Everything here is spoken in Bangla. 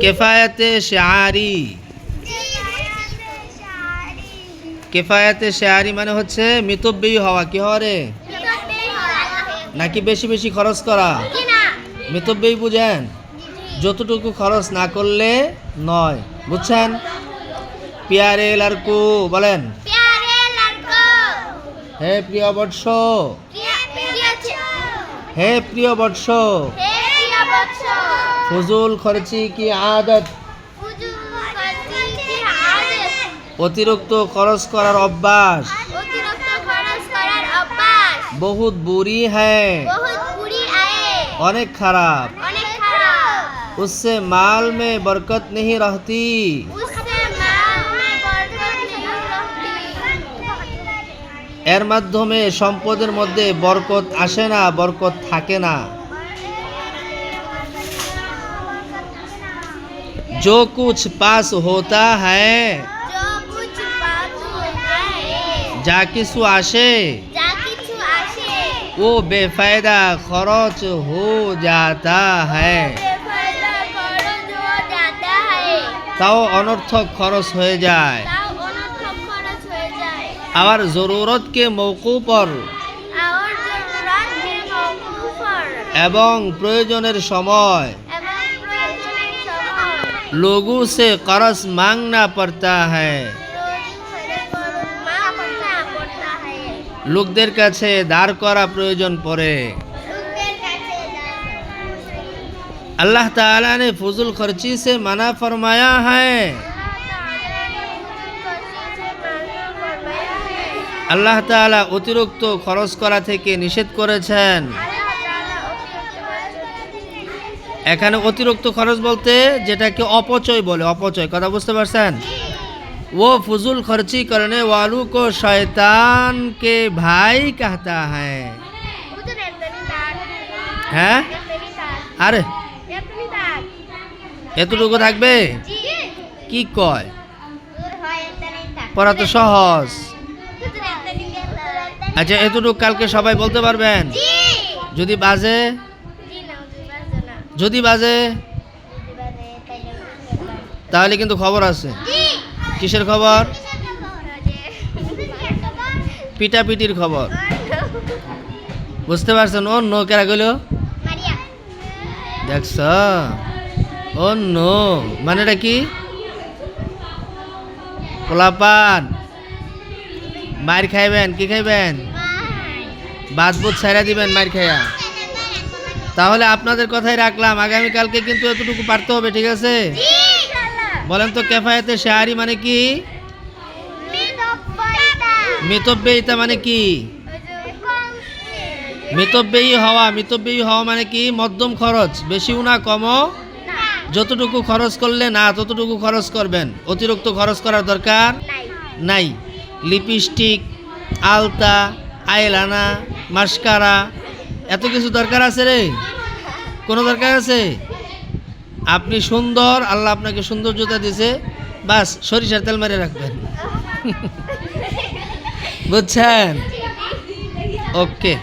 কিফায়াতে শাআরি। কিফায়াতে শাআরি মানে হচ্ছে মিতব্যয়ী হওয়া। কি হওয়া রে? নাকি বেশি বেশি খরচ করা? মিতব্যয়ী বুঝেন? যতটুকু খরচ না করলে নয়, বুঝছেন? প্যারে লড়কো বলেন, হে প্রিয় বৎস, হে প্রিয় বৎস, ফজুল খরচি কি আদত, অতিরিক্ত খরচ করার অভ্যাস বহুত বুরি হ্যায়, অনেক খারাপ। उससे माल में बरकत नहीं रहती, এর মাধ্যমে সম্পদের মধ্যে বরকত আসে না, বরকত থাকে না। जो कुछ पास होता है, যা কিছু আসে वो बेफायदा खर्च हो जाता है, তাও অনর্থক খরচ হয়ে যায়। और जरूरत के मौक़ू पर, এবং প্রয়োজনের সময় लोगों से कर्ज मांगना पड़ता है, লোকদের কাছে ধার করা প্রয়োজন পড়ে। अल्लाह ताला ने फजूल खर्ची से मना फरमाया है, আল্লাহ তাআলা অতিরিক্ত খরচ করা থেকে নিষেধ করেছেন। এখানে অতিরিক্ত খরচ বলতে যেটাকে অপচয় বলে, অপচয়, কথা বুঝতে পারছেন? वो फजूल खर्ची करने वालों को शैतान के भाई कहता है। হ্যাঁ, আরে এতটুকু থাকবে? কি কয়? পড়া তো সহজ। আচ্ছা, এতটুকু কালকে সবাই বলতে পারবেন? যদি বাজে, যদি বাজে তাহলে কিন্তু খবর আছে। কিসের খবর? পিটাপিটির খবর। বুঝতে পারছেন? ও নো কেরা গেল দেখছ? ও নো মানেটা কি? পোলাপান মার খাইবেন। কি খাইবেন? বাদ বুধ ছাইরা দিবেন মার খাইয়া। তাহলে আপনাদের কথাই রাখলাম, আগামীকালকে কিন্তু এতটুকু পারতে হবে, ঠিক আছে? বলেন তো কিফায়াতে শাআরি মানে কি? মিতব্যয়িতা মানে কি? মিতব্যয়ী হওয়া। মিতব্যয়ী হওয়া মানে কি? মধ্যম খরচ, বেশিও না কমও। যতটুকু খরচ করলে না ততটুকু খরচ করবেন, অতিরিক্ত খরচ করার দরকার নাই। লিপস্টিক, আলতা, আইলানা, মাস্কারা, এত কিছু দরকার আছে রে? কোনো দরকার আছে? আপনি সুন্দর, আল্লাহ আপনাকে সৌন্দর্যতা দিয়েছে, বাস সরিষার তেল মেরে রাখবেন। বুঝছেন? ওকে।